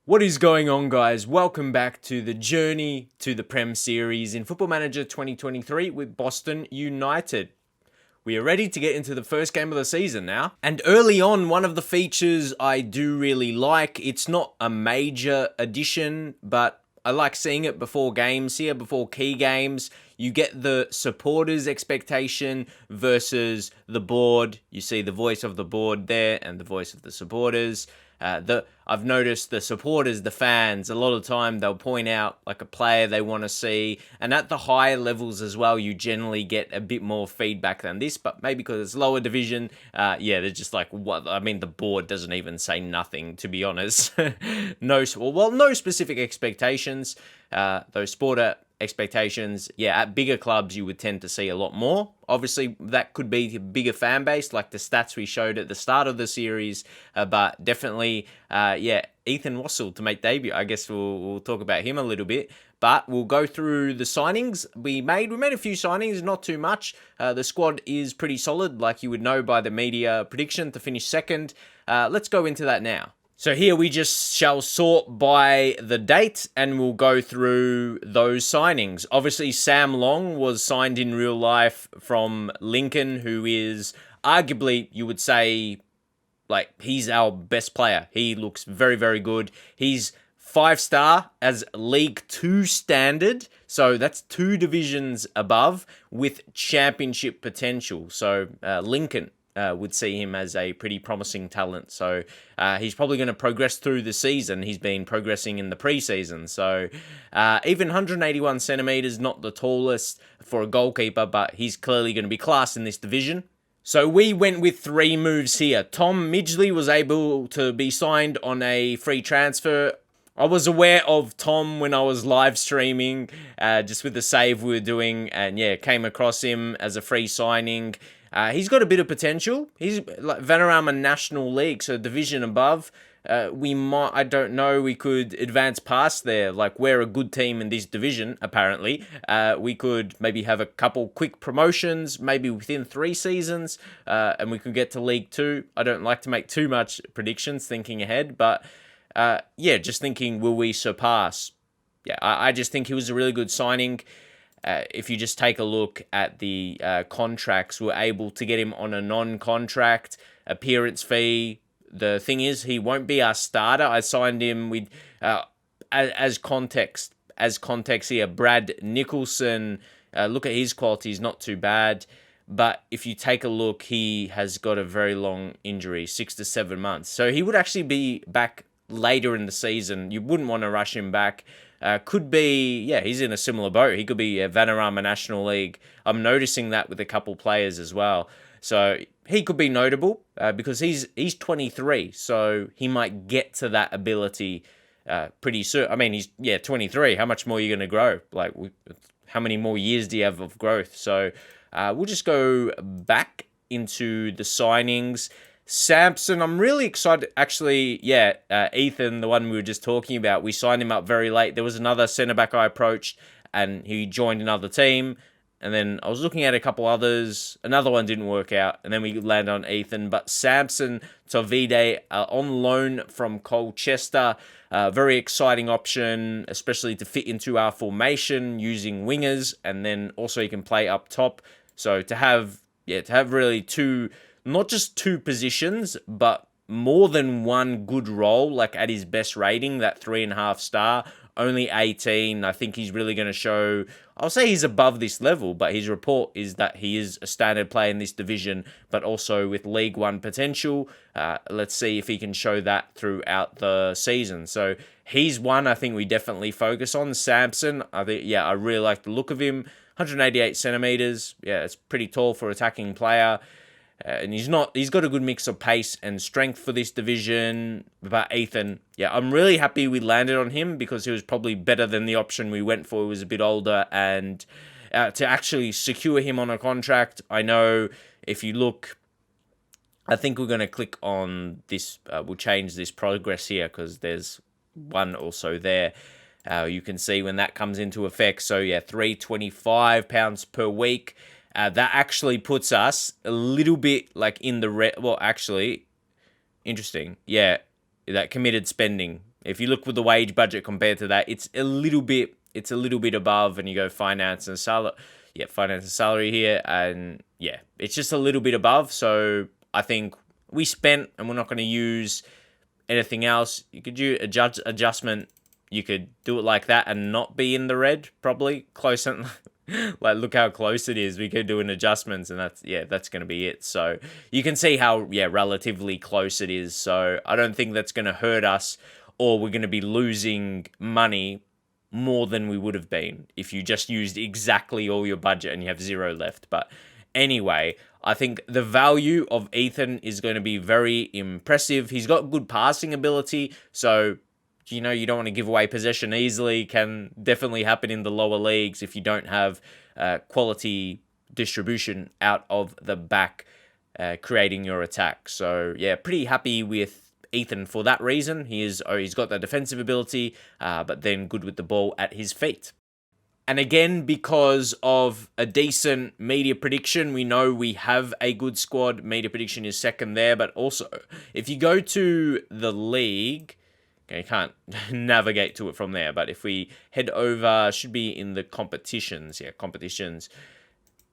What is going on, guys? Welcome back to the Journey to the Prem series in Football Manager 2023 with Boston United. We are ready to get into the first game of the season now. And early on, one of the features I do really like, it's not a major addition, but I like seeing it before games here, before key games. You get the supporters' expectation versus the board. You see the voice of the board there and the voice of the supporters. I've noticed the supporters, the fans, a lot of the time they'll point out like a player they want to see, and at the higher levels as well, you generally get a bit more feedback than this. But maybe because it's lower division, they're just like, what? I mean, the board doesn't even say nothing, to be honest. No specific expectations. Those supporter expectations, at bigger clubs you would tend to see a lot more. Obviously, that could be a bigger fan base, like the stats we showed at the start of the series, but definitely, Ethan Wassel to make debut. I guess we'll talk about him a little bit, but we'll go through the signings we made. We made a few signings, not too much. The squad is pretty solid, like you would know by the media prediction to finish second. Let's go into that now. So here we just shall sort by the date and we'll go through those signings. Obviously, Sam Long was signed in real life from Lincoln, who is arguably, you would say, like, he's our best player. He looks very, very good. He's 5-star as League 2 standard. So that's 2 divisions above with championship potential. So Lincoln would see him as a pretty promising talent. So he's probably going to progress through the season. He's been progressing in the preseason. So even 181 centimeters, not the tallest for a goalkeeper, but he's clearly going to be class in this division. So we went with 3 moves here. Tom Midgley was able to be signed on a free transfer. I was aware of Tom when I was live streaming, just with the save we were doing, and came across him as a free signing. He's got a bit of potential. He's like Vanarama National League, so division above. I don't know, we could advance past there. Like, we're a good team in this division, apparently. We could maybe have a couple quick promotions, maybe within 3 seasons, and we could get to League 2. I don't like to make too much predictions thinking ahead, but just thinking, will we surpass? I just think he was a really good signing. If you just take a look at the contracts, we're able to get him on a non-contract appearance fee. The thing is, he won't be our starter. I signed him with, as context here, Brad Nicholson. Look at his quality, he's not too bad. But if you take a look, he has got a very long injury, 6 to 7 months. So he would actually be back later in the season. You wouldn't want to rush him back. Could be, he's in a similar boat. He could be a Vanarama National League. I'm noticing that with a couple players as well. So he could be notable because he's 23, so he might get to that ability pretty soon. I mean, he's 23. How much more are you going to grow? Like, how many more years do you have of growth? So we'll just go back into the signings. Samson, I'm really excited. Actually, Ethan, the one we were just talking about, we signed him up very late. There was another centre-back I approached, and he joined another team. And then I was looking at a couple others. Another one didn't work out, and then we landed on Ethan. But Samson Tovide, on loan from Colchester, very exciting option, especially to fit into our formation using wingers, and then also he can play up top. So to have really 2... not just 2 positions, but more than one good role, like at his best rating, that 3.5 star, only 18. I think he's really going to show, I'll say he's above this level, but his report is that he is a standard player in this division, but also with League 1 potential. Let's see if he can show that throughout the season. So he's one I think we definitely focus on. Samson, I really like the look of him. 188 centimeters. It's pretty tall for an attacking player. And he's got a good mix of pace and strength for this division. But Ethan, I'm really happy we landed on him because he was probably better than the option we went for. He was a bit older, and to actually secure him on a contract, I know if you look, I think we're going to click on this. We'll change this progress here because there's one also there. You can see when that comes into effect. So £325 per week. That actually puts us a little bit like in the red. Well, actually, interesting. That committed spending. if you look with the wage budget compared to that, it's a little bit above, and you go finance and salary here, and yeah, it's just a little bit above. So I think we spent, and we're not going to use anything else. You could do a adjustment. You could do it like that and not be in the red, probably close. Like, look how close it is. We could do an adjustments, and that's going to be it. So you can see how, relatively close it is. So I don't think that's going to hurt us, or we're going to be losing money more than we would have been if you just used exactly all your budget and you have zero left. But anyway, I think the value of Ethan is going to be very impressive. He's got good passing ability, so you don't want to give away possession easily. Can definitely happen in the lower leagues if you don't have quality distribution out of the back, creating your attack. So yeah, pretty happy with Ethan for that reason. He's got that defensive ability, but then good with the ball at his feet. And again, because of a decent media prediction, we know we have a good squad. Media prediction is second there, but also if you go to the league, okay, you can't navigate to it from there, but if we head over, should be in the competitions. Yeah, competitions.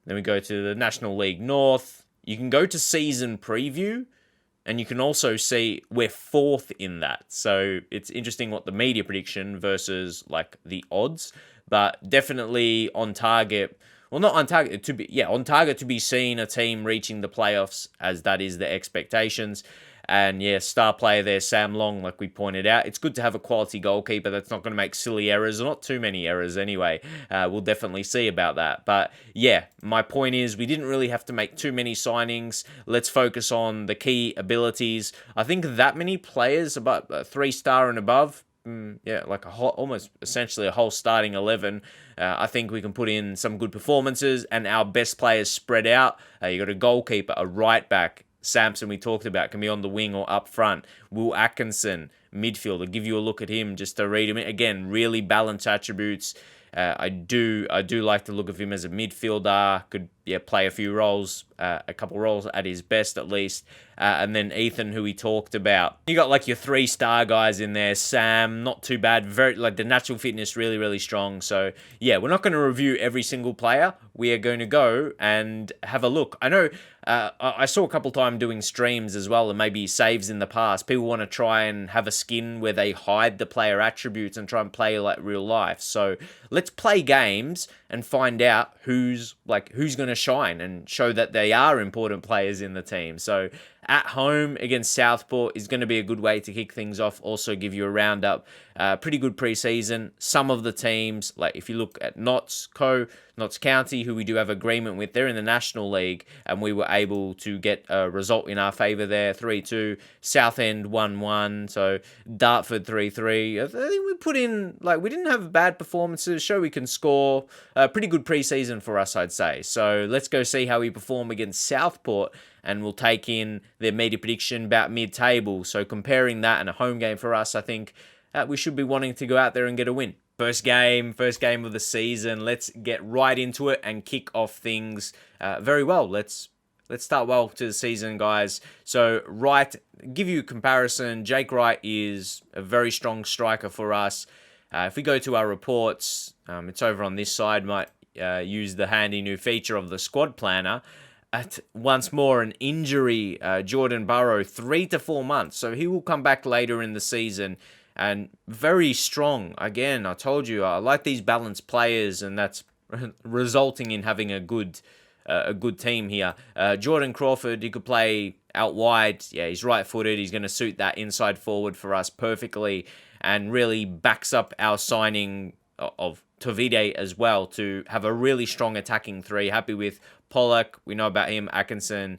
Then we go to the National League North. You can go to season preview, and you can also see we're fourth in that. So it's interesting what the media prediction versus like the odds, but definitely on target. Well, not on target on target to be seen a team reaching the playoffs, as that is the expectations. And yeah, star player there, Sam Long, like we pointed out. It's good to have a quality goalkeeper that's not going to make silly errors, or not too many errors anyway. We'll definitely see about that. But yeah, my point is we didn't really have to make too many signings. Let's focus on the key abilities. I think that many players, about 3-star and above, like almost essentially a whole starting 11. I think we can put in some good performances, and our best players spread out. You got a goalkeeper, a right back, Samson we talked about, can be on the wing or up front. Will Atkinson, midfielder, give you a look at him just to read him. Again, really balanced attributes. I do like the look of him as a midfielder. Could play a few roles, a couple roles at his best at least. And then Ethan, who we talked about. You got like your 3-star guys in there. Sam, not too bad. Very like the natural fitness, really, really strong. So yeah, we're not going to review every single player. We are going to go and have a look. I know I saw a couple times doing streams as well, and maybe saves in the past. People want to try and have a skin where they hide the player attributes and try and play like real life. So let's play games and find out who's going to shine and show that they are important players in the team. So at home against Southport is going to be a good way to kick things off. Also give you a roundup. Pretty good preseason. Some of the teams, like if you look at Notts County, who we do have agreement with, they're in the National League, and we were able to get a result in our favour there, 3-2. Southend 1-1. So Dartford 3-3. I think we put in, we didn't have bad performances. Show we can score. Pretty good preseason for us, I'd say. So let's go see how we perform against Southport, and we'll take in their media prediction about mid-table. So comparing that and a home game for us, I think we should be wanting to go out there and get a win. First game of the season. Let's get right into it and kick off things very well. Let's start well to the season, guys. So Wright, give you a comparison. Jake Wright is a very strong striker for us. If we go to our reports, it's over on this side. Might use the handy new feature of the squad planner. Once more, an injury, Jordan Burrow, 3 to 4 months. So he will come back later in the season, and very strong. Again, I told you, I like these balanced players, and that's resulting in having a good team here. Jordan Crawford, he could play out wide. Yeah, he's right-footed. He's going to suit that inside forward for us perfectly, and really backs up our signing of Tovide as well to have a really strong attacking 3. Happy with Pollock. We know about him. Atkinson.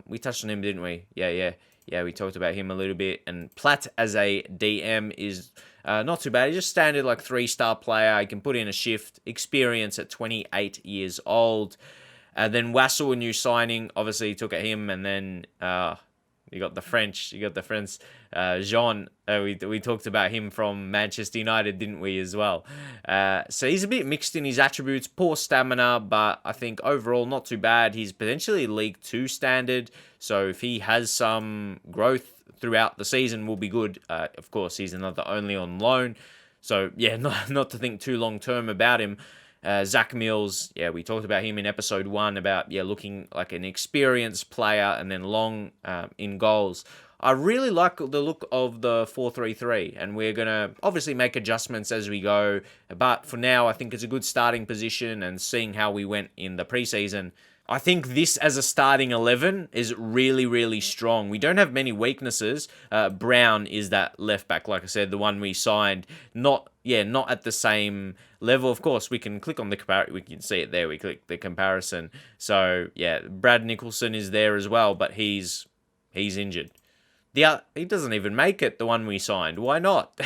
We touched on him, didn't we? Yeah, we talked about him a little bit. And Platt as a DM is not too bad. He's just standard 3-star player. He can put in a shift. Experience at 28 years old. Then Wassel, a new signing. Obviously, took at him. And then you got the French. Jean. We talked about him from Manchester United, didn't we, as well? So he's a bit mixed in his attributes. Poor stamina, but I think overall not too bad. He's potentially League 2 standard. So if he has some growth throughout the season will be good. Of course, he's only on loan. So, yeah, not to think too long-term about him. Zach Mills, yeah, we talked about him in episode 1 about, looking like an experienced player and then long in goals. I really like the look of the 4-3-3, and we're going to obviously make adjustments as we go. But for now, I think it's a good starting position, and seeing how we went in the preseason, I think this as a starting 11 is really, really strong. We don't have many weaknesses. Brown is that left back, like I said, the one we signed. Not at the same level. Of course, we can click on the comparison. We can see it there. We click the comparison. So, yeah, Brad Nicholson is there as well, but he's injured. He doesn't even make it, the one we signed. Why not?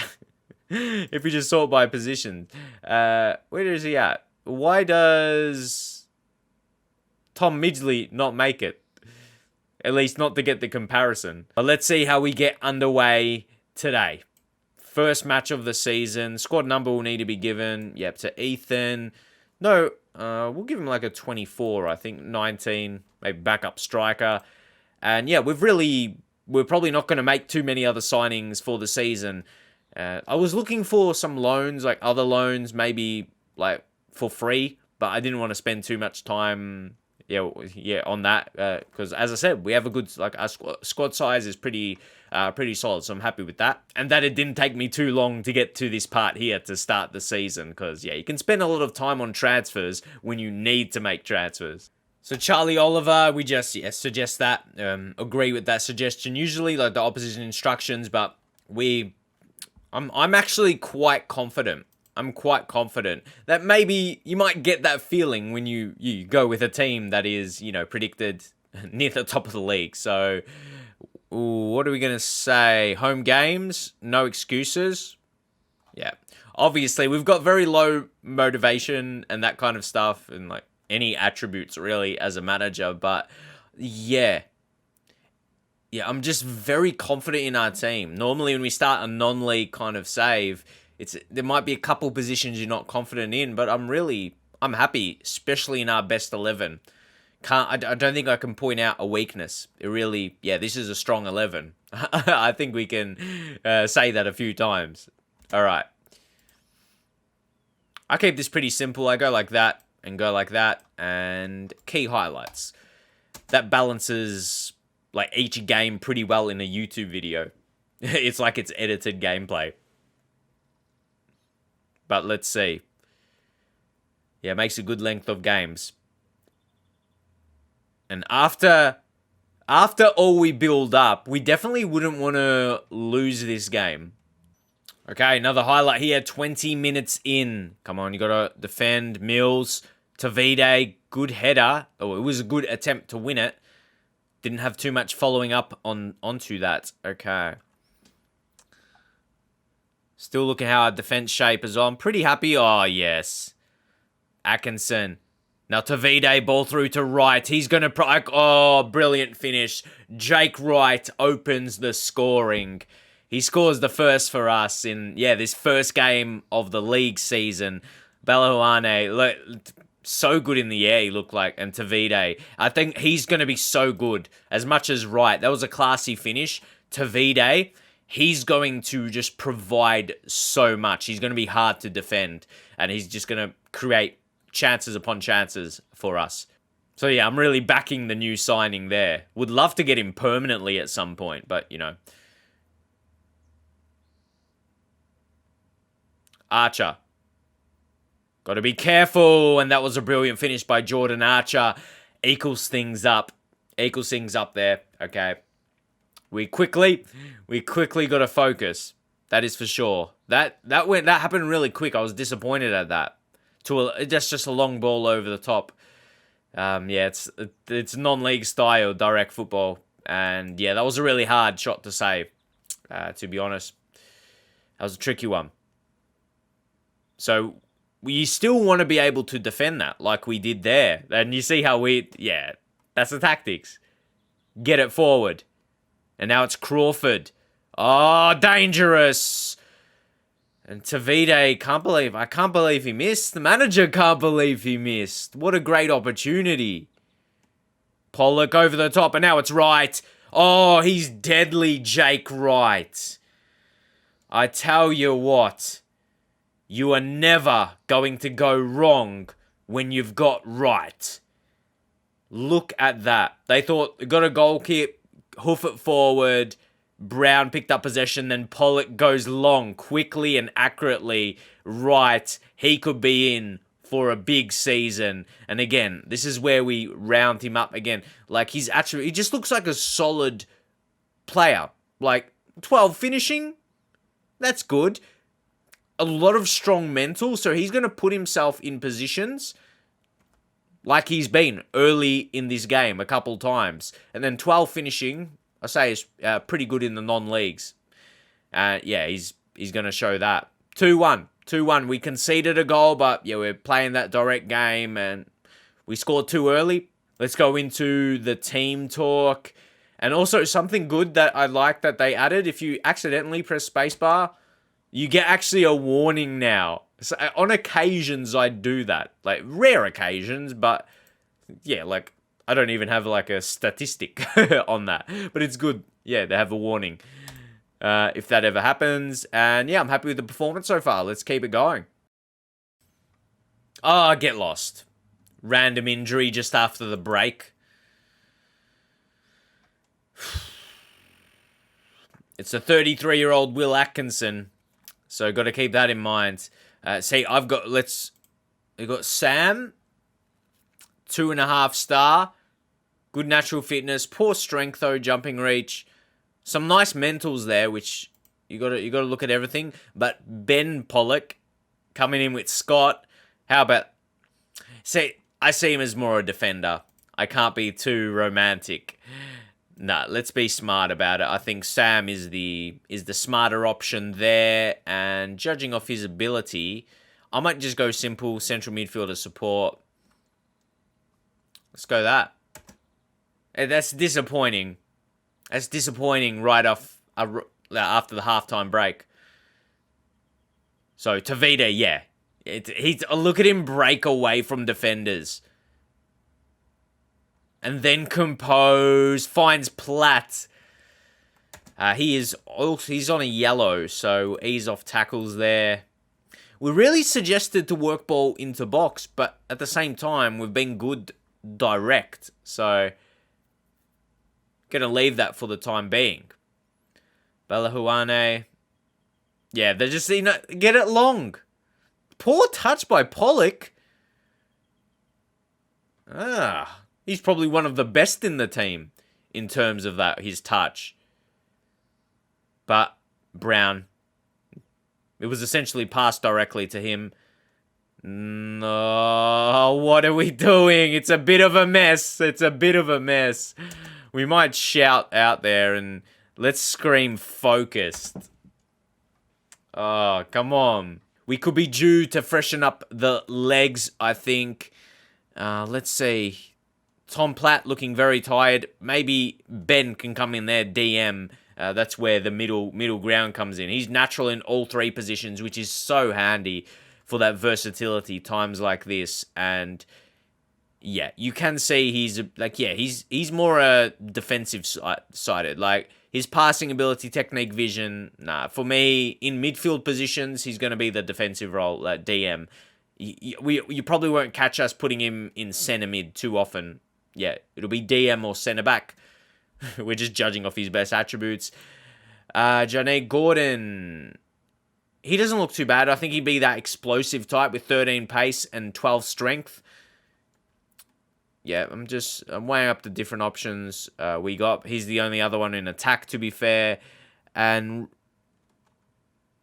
If we just sort by position. Where is he at? Why does Tom Midgley not make it? At least not to get the comparison. But let's see how we get underway today. First match of the season. Squad number will need to be given. Yep, to Ethan. No, we'll give him like a 24, I think. 19, maybe backup striker. And yeah, we're probably not going to make too many other signings for the season. I was looking for some loans, like other loans, maybe like for free, but I didn't want to spend too much time, on that. Because as I said, we have a good, like our squad size is pretty solid, so I'm happy with that. And that it didn't take me too long to get to this part here to start the season, because you can spend a lot of time on transfers when you need to make transfers. So Charlie Oliver, we just suggest that, agree with that suggestion. Usually, like the opposition instructions, but I'm actually quite confident. I'm quite confident that maybe you might get that feeling when you go with a team that is, predicted near the top of the league. So, what are we gonna say? Home games, no excuses. Yeah, obviously we've got very low motivation and that kind of stuff, and like any attributes really as a manager, but yeah, I'm just very confident in our team. Normally when we start a non-league kind of save, there might be a couple positions you're not confident in, but I'm happy, especially in our best 11. I don't think I can point out a weakness. This is a strong 11. I think we can say that a few times. All right. I keep this pretty simple. I go like that and go like that, and key highlights. That balances like each game pretty well in a YouTube video. It's like it's edited gameplay. But let's see. Yeah, it makes a good length of games. And after all we build up, we definitely wouldn't want to lose this game. Okay, another highlight here, 20 minutes in. Come on, you got to defend. Mills, Tavide, good header. Oh, it was a good attempt to win it. Didn't have too much following up onto that. Okay. Still looking how our defense shape is on. Pretty happy. Oh, yes. Atkinson. Now Tavide, ball through to Wright. He's going to... Oh, brilliant finish. Jake Wright opens the scoring. He scores the first for us in, this first game of the league season. Balahuane, so good in the air, he looked like. And Tavide, I think he's going to be so good. As much as Wright, that was a classy finish. Tavide, he's going to just provide so much. He's going to be hard to defend. And he's just going to create chances upon chances for us. So, I'm really backing the new signing there. Would love to get him permanently at some point, but, Archer. Got to be careful. And that was a brilliant finish by Jordan Archer. Equals things up there. Okay. We quickly got to focus. That is for sure. That happened really quick. I was disappointed at that. That's just a long ball over the top. It's non-league style direct football. And that was a really hard shot to save. To be honest. That was a tricky one. So, you still want to be able to defend that like we did there. And you see how that's the tactics. Get it forward. And now it's Crawford. Oh, dangerous. And Tavide, I can't believe he missed. The manager can't believe he missed. What a great opportunity. Pollock over the top, and now it's Wright. Oh, he's deadly, Jake Wright. I tell you what, you are never going to go wrong when you've got Wright. Look at that. They thought, got a goal kick, hoof it forward, Brown picked up possession, then Pollock goes long, quickly and accurately. Wright, he could be in for a big season. And again, this is where we round him up again. Like, he just looks like a solid player. Like, 12 finishing, that's good. A lot of strong mental, so he's going to put himself in positions like he's been early in this game a couple times. And then 12 finishing, I say, is pretty good in the non-leagues. Yeah, he's going to show that. 2-1. 2-1. We conceded a goal, but yeah, we're playing that direct game and we scored too early. Let's go into the team talk. And also something good that I like that they added, if you accidentally press spacebar, you get actually a warning now. So on occasions, I do that. Like, rare occasions, but yeah, like, I don't even have like a statistic on that. But it's good. Yeah, they have a warning if that ever happens. And yeah, I'm happy with the performance so far. Let's keep it going. Oh, get lost. Random injury just after the break. It's a 33-year-old Will Atkinson. So got to keep that in mind. See, we've got Sam, 2.5 star, good natural fitness, poor strength though, jumping reach, some nice mentals there, which you got to look at everything. But Ben Pollock coming in with Scott, how about? See, I see him as more a defender. I can't be too romantic. Nah, let's be smart about it. I think Sam is the smarter option there, and judging off his ability, I might just go simple central midfielder support. Let's go that. Hey, that's disappointing. That's disappointing right off after the halftime break. So Tavita, yeah, look at him break away from defenders. And then compose, finds Platt. He's on a yellow, so ease off tackles there. We really suggested to work ball into box, but at the same time, we've been good direct. So, gonna leave that for the time being. Belahuane. Yeah, they're just, get it long. Poor touch by Pollock. He's probably one of the best in the team in terms of that, his touch. But Brown, it was essentially passed directly to him. No, what are we doing? It's a bit of a mess. It's a bit of a mess. We might shout out there and let's scream focused. Oh, come on. We could be due to freshen up the legs, I think. Let's see. Tom Platt looking very tired. Maybe Ben can come in there, DM. That's where the middle ground comes in. He's natural in all three positions, which is so handy for that versatility times like this. And yeah, you can see he's more defensive sided. Like, his passing ability, technique, vision. Nah, for me, in midfield positions, he's going to be the defensive role, DM. You probably won't catch us putting him in centre mid too often. Yeah, it'll be DM or centre back. We're just judging off his best attributes. Johnny Gordon. He doesn't look too bad. I think he'd be that explosive type with 13 pace and 12 strength. Yeah, I'm weighing up the different options we got. He's the only other one in attack, to be fair. And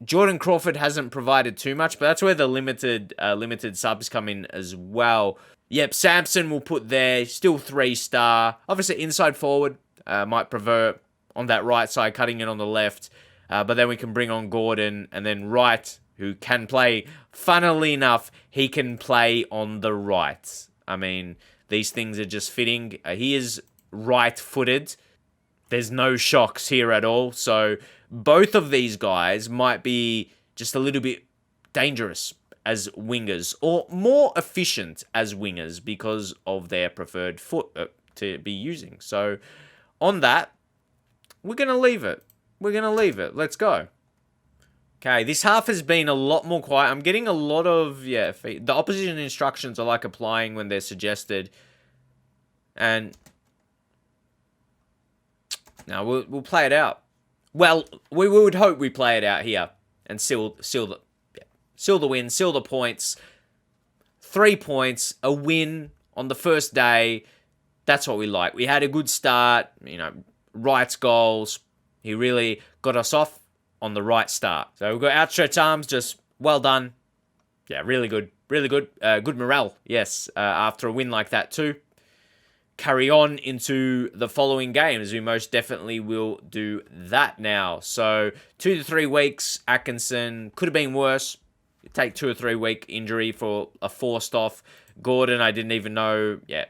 Jordan Crawford hasn't provided too much, but that's where the limited subs come in as well. Yep, Samson will put there, still 3-star. Obviously, inside forward, might prefer on that right side, cutting it on the left. But then we can bring on Gordon, and then Wright, who can play. Funnily enough, he can play on the right. I mean, these things are just fitting. He is right-footed. There's no shocks here at all. So both of these guys might be just a little bit dangerous as wingers, or more efficient as wingers because of their preferred foot to be using. So on that, we're going to leave it. We're going to leave it. Let's go. Okay, this half has been a lot more quiet. I'm getting a lot of, the opposition instructions I like applying when they're suggested. And now we'll play it out. Well, we would hope we play it out here and seal the win, seal the points. 3 points, a win on the first day. That's what we like. We had a good start. Wright's goals. He really got us off on the right start. So we've got outstretched arms, just well done. Yeah, really good. Really good. Good morale, yes, after a win like that too. Carry on into the following games. We most definitely will do that now. So 2 to 3 weeks, Atkinson. Could have been worse. Take 2 or 3 week injury for a forced off. Gordon, I didn't even know. Yeah,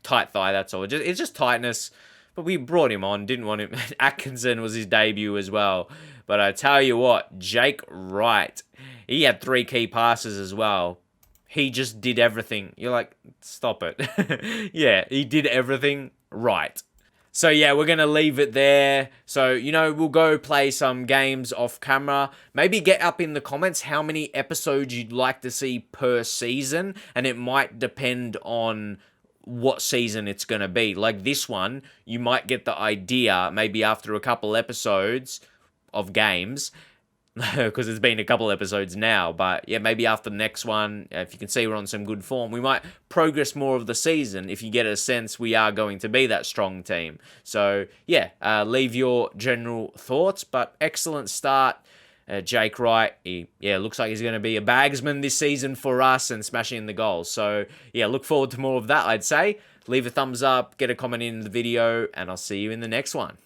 tight thigh, that's all. It's just tightness. But we brought him on, didn't want him. Atkinson was his debut as well. But I tell you what, Jake Wright, he had 3 key passes as well. He just did everything. You're like, stop it. Yeah, he did everything right. So yeah, we're going to leave it there. So, we'll go play some games off camera. Maybe get up in the comments how many episodes you'd like to see per season. And it might depend on what season it's going to be. Like this one, you might get the idea maybe after a couple episodes of games, because it's been a couple episodes now, but yeah, maybe after the next one, if you can see we're on some good form, we might progress more of the season if you get a sense we are going to be that strong team. So yeah, leave your general thoughts, but excellent start. Jake Wright, looks like he's going to be a bagsman this season for us and smashing in the goals. So yeah, look forward to more of that, I'd say. Leave a thumbs up, get a comment in the video, and I'll see you in the next one.